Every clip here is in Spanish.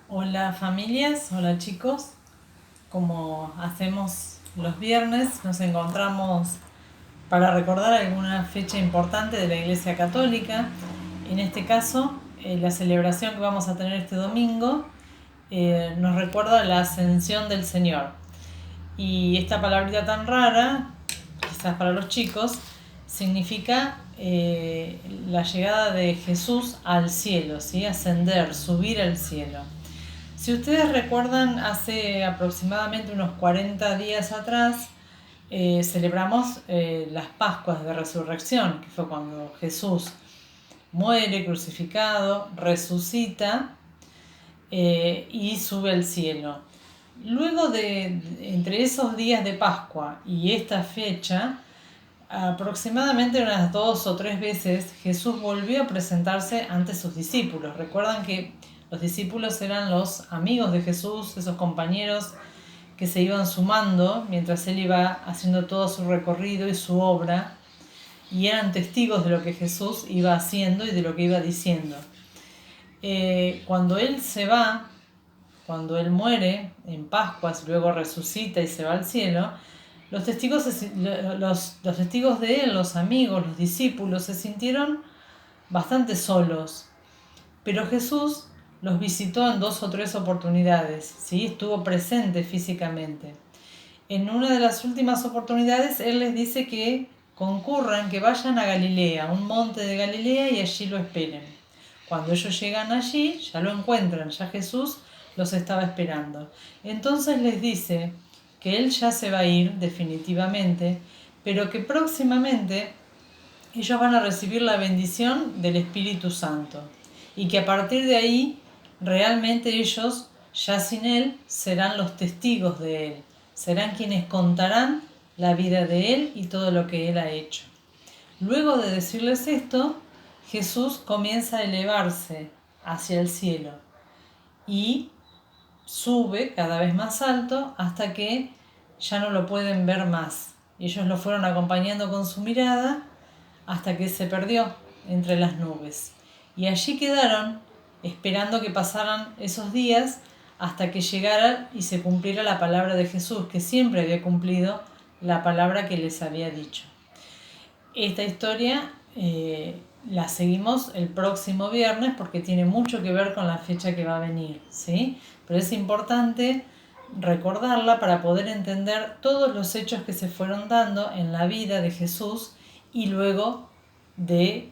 Hola familias, hola chicos. Como hacemos los viernes, nos encontramos para recordar alguna fecha importante de la Iglesia Católica. En este caso, la celebración que vamos a tener este domingo nos recuerda la ascensión del Señor. Y esta palabrita tan rara, quizás para los chicos, significa la llegada de Jesús al cielo, ¿sí? Ascender, subir al cielo. Si ustedes recuerdan, hace aproximadamente unos 40 días atrás celebramos las Pascuas de Resurrección, que fue cuando Jesús muere crucificado, resucita y sube al cielo. Luego entre esos días de Pascua y esta fecha, aproximadamente unas 2 o 3 veces Jesús volvió a presentarse ante sus discípulos. Recuerdan que los discípulos eran los amigos de Jesús, esos compañeros que se iban sumando mientras él iba haciendo todo su recorrido y su obra, y eran testigos de lo que Jesús iba haciendo y de lo que iba diciendo. Cuando él se va, cuando él muere en Pascuas, luego resucita y se va al cielo, los testigos, los testigos de él, los amigos, los discípulos, se sintieron bastante solos. Pero Jesús los visitó en 2 o 3 oportunidades, ¿sí? Estuvo presente físicamente. En una de las últimas oportunidades, Él les dice que concurran, que vayan a Galilea, a un monte de Galilea, y allí lo esperen. Cuando ellos llegan allí, ya lo encuentran, ya Jesús los estaba esperando. Entonces les dice que Él ya se va a ir definitivamente, pero que próximamente ellos van a recibir la bendición del Espíritu Santo y que a partir de ahí realmente ellos, ya sin Él, serán los testigos de Él, serán quienes contarán la vida de Él y todo lo que Él ha hecho. Luego de decirles esto, Jesús comienza a elevarse hacia el cielo y sube cada vez más alto hasta que ya no lo pueden ver más. Ellos lo fueron acompañando con su mirada hasta que se perdió entre las nubes. Y allí quedaron esperando que pasaran esos días hasta que llegara y se cumpliera la palabra de Jesús, que siempre había cumplido la palabra que les había dicho. Esta historia la seguimos el próximo viernes porque tiene mucho que ver con la fecha que va a venir, ¿sí? Pero es importante recordarla para poder entender todos los hechos que se fueron dando en la vida de Jesús y luego de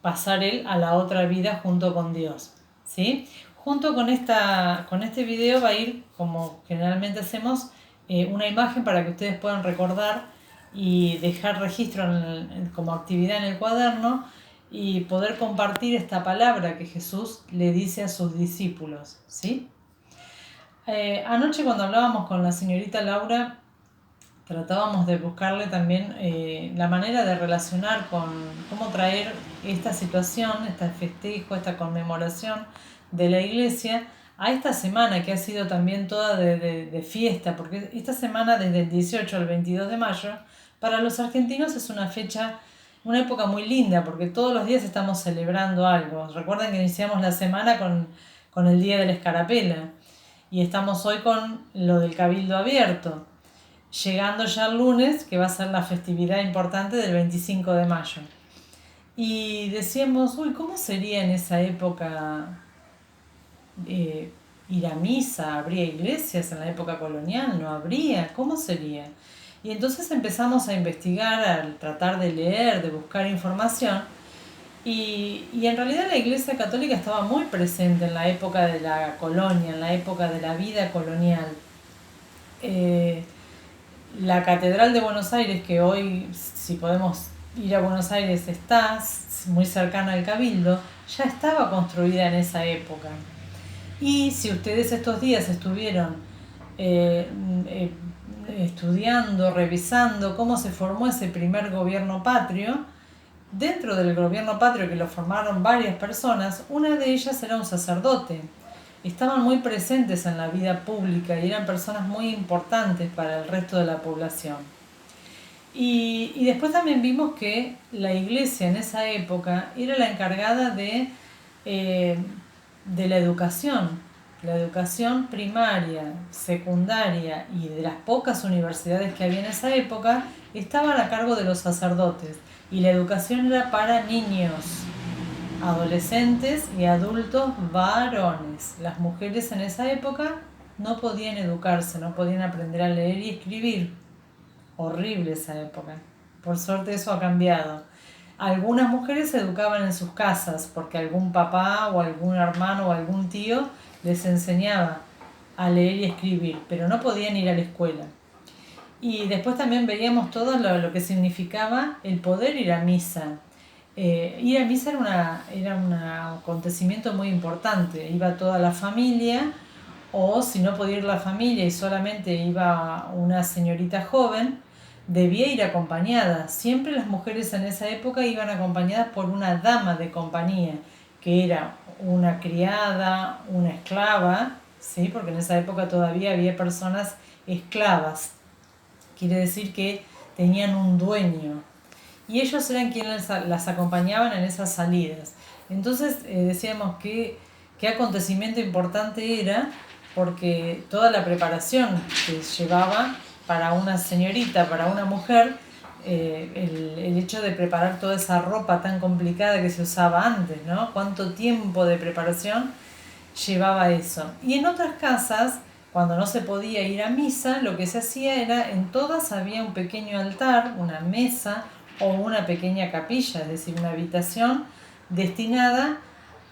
pasar él a la otra vida junto con Dios, ¿sí? Junto con este video va a ir, como generalmente hacemos, una imagen para que ustedes puedan recordar y dejar registro como actividad en el cuaderno y poder compartir esta palabra que Jesús le dice a sus discípulos, ¿sí? Anoche cuando hablábamos con la señorita Laura, tratábamos de buscarle también la manera de relacionar con cómo traer esta situación, este festejo, esta conmemoración de la iglesia a esta semana que ha sido también toda de fiesta, porque esta semana desde el 18 al 22 de mayo para los argentinos es una fecha, una época muy linda, porque todos los días estamos celebrando algo. Recuerden que iniciamos la semana con el Día de la Escarapela y estamos hoy con lo del Cabildo Abierto, llegando ya el lunes, que va a ser la festividad importante del 25 de mayo. Y decíamos, uy, ¿cómo sería en esa época ir a misa? ¿Habría iglesias en la época colonial? ¿No habría? ¿Cómo sería? Y entonces empezamos a investigar, a tratar de leer, de buscar información. Y en realidad la Iglesia Católica estaba muy presente en la época de la colonia, en la época de la vida colonial. La Catedral de Buenos Aires, que hoy, si podemos ir a Buenos Aires, está muy cercana al Cabildo, ya estaba construida en esa época. Y si ustedes estos días estuvieron eh, eh, estudiando, revisando cómo se formó ese primer gobierno patrio, dentro del gobierno patrio que lo formaron varias personas, una de ellas era un sacerdote. Estaban muy presentes en la vida pública y eran personas muy importantes para el resto de la población. Y después también vimos que la iglesia en esa época era la encargada de la educación, la educación primaria, secundaria y de las pocas universidades que había en esa época estaban a cargo de los sacerdotes y la educación era para niños, adolescentes y adultos varones. Las mujeres en esa época no podían educarse, no podían aprender a leer y escribir. Horrible esa época. Por suerte eso ha cambiado. Algunas mujeres se educaban en sus casas porque algún papá o algún hermano o algún tío les enseñaba a leer y escribir, pero no podían ir a la escuela. Y después también veíamos todo lo que significaba el poder ir a misa. Ir a misa era un acontecimiento muy importante. Iba toda la familia, o si no podía ir la familia y solamente iba una señorita joven, debía ir acompañada. Siempre las mujeres en esa época iban acompañadas por una dama de compañía, que era una criada, una esclava, ¿sí? Porque en esa época todavía había personas esclavas. Quiere decir que tenían un dueño. Y ellos eran quienes las acompañaban en esas salidas. Entonces decíamos que qué acontecimiento importante era, porque toda la preparación que llevaba para una señorita, para una mujer, el hecho de preparar toda esa ropa tan complicada que se usaba antes, ¿no? Cuánto tiempo de preparación llevaba eso. Y en otras casas, cuando no se podía ir a misa, lo que se hacía era, en todas había un pequeño altar, una mesa o una pequeña capilla, es decir, una habitación destinada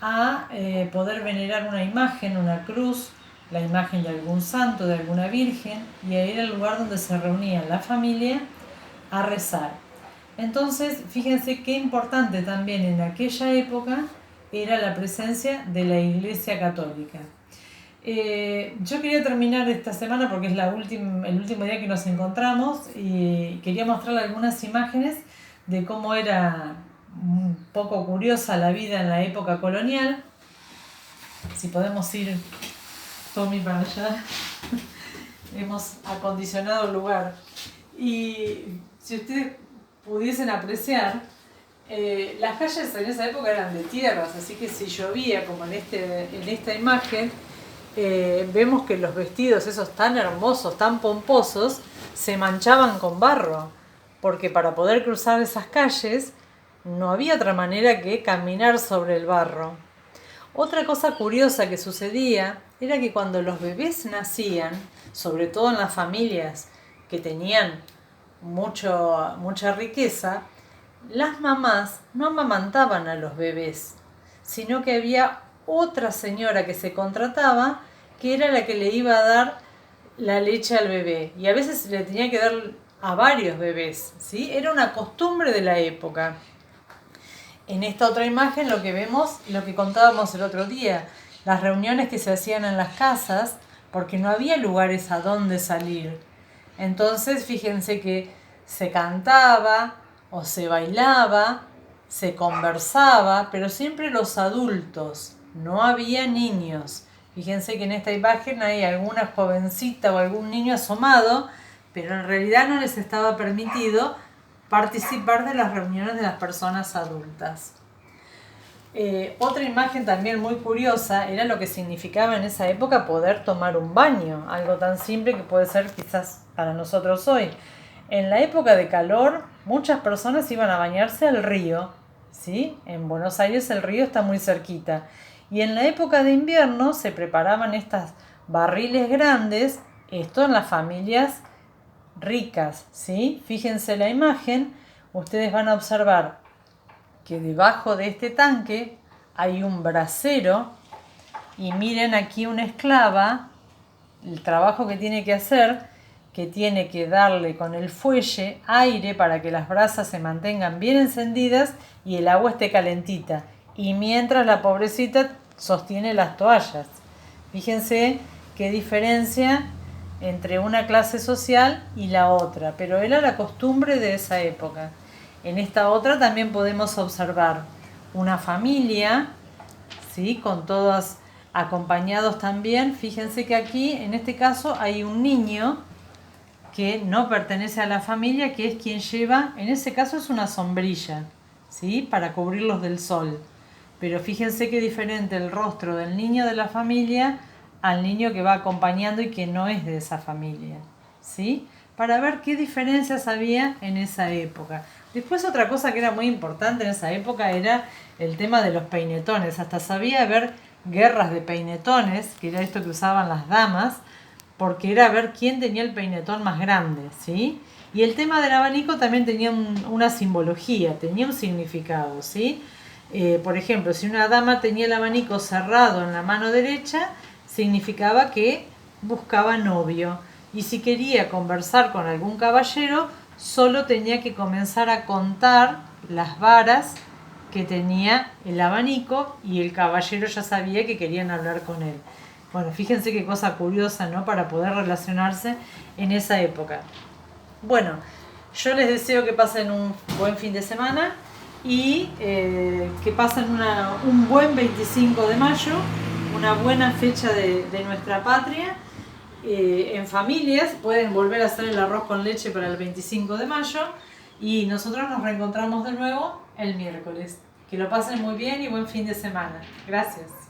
a poder venerar una imagen, una cruz, la imagen de algún santo, de alguna virgen, y ahí era el lugar donde se reunía la familia a rezar. Entonces, fíjense qué importante también en aquella época era la presencia de la Iglesia Católica. Yo quería terminar esta semana porque es el último día que nos encontramos y quería mostrarle algunas imágenes de cómo era un poco curiosa la vida en la época colonial. Si podemos ir, Tommy, para allá. Hemos acondicionado el lugar. Y si ustedes pudiesen apreciar, las calles en esa época eran de tierras, así que si llovía, como en esta imagen, vemos que los vestidos esos tan hermosos, tan pomposos, se manchaban con barro, porque para poder cruzar esas calles no había otra manera que caminar sobre el barro. Otra cosa curiosa que sucedía era que cuando los bebés nacían, sobre todo en las familias que tenían mucha riqueza, las mamás no amamantaban a los bebés, sino que había otra señora que se contrataba, que era la que le iba a dar la leche al bebé. Y a veces le tenía que dar a varios bebés, ¿sí? Era una costumbre de la época. En esta otra imagen lo que vemos, lo que contábamos el otro día, las reuniones que se hacían en las casas, porque no había lugares a donde salir. Entonces, fíjense que se cantaba o se bailaba, se conversaba, pero siempre los adultos, no había niños. Fíjense que en esta imagen hay alguna jovencita o algún niño asomado, pero en realidad no les estaba permitido participar de las reuniones de las personas adultas. Otra imagen también muy curiosa era lo que significaba en esa época poder tomar un baño, algo tan simple que puede ser quizás para nosotros hoy. En la época de calor, muchas personas iban a bañarse al río, ¿sí? En Buenos Aires el río está muy cerquita. Y en la época de invierno se preparaban estas barriles grandes, esto en las familias ricas, ¿sí? Fíjense la imagen, ustedes van a observar que debajo de este tanque hay un brasero y miren aquí una esclava, el trabajo que tiene que hacer, que tiene que darle con el fuelle aire para que las brasas se mantengan bien encendidas y el agua esté calentita. Y mientras la pobrecita sostiene las toallas. Fíjense qué diferencia entre una clase social y la otra, pero era la costumbre de esa época. En esta otra también podemos observar una familia, ¿sí? Con todos acompañados también. Fíjense que aquí, en este caso, hay un niño que no pertenece a la familia, que es quien lleva, en ese caso es una sombrilla, ¿sí? Para cubrirlos del sol. Pero fíjense qué diferente el rostro del niño de la familia al niño que va acompañando y que no es de esa familia, ¿sí? Para ver qué diferencias había en esa época. Después otra cosa que era muy importante en esa época era el tema de los peinetones. Hasta sabía haber guerras de peinetones, que era esto que usaban las damas, porque era ver quién tenía el peinetón más grande, ¿sí? Y el tema del abanico también tenía una simbología, tenía un significado, ¿sí? Por ejemplo, si una dama tenía el abanico cerrado en la mano derecha, significaba que buscaba novio. Y si quería conversar con algún caballero, solo tenía que comenzar a contar las varas que tenía el abanico y el caballero ya sabía que querían hablar con él. Bueno, fíjense qué cosa curiosa, ¿no? Para poder relacionarse en esa época. Bueno, yo les deseo que pasen un buen fin de semana y que pasen un buen 25 de mayo, una buena fecha de nuestra patria. En familias pueden volver a hacer el arroz con leche para el 25 de mayo y nosotros nos reencontramos de nuevo el miércoles. Que lo pasen muy bien y buen fin de semana. Gracias.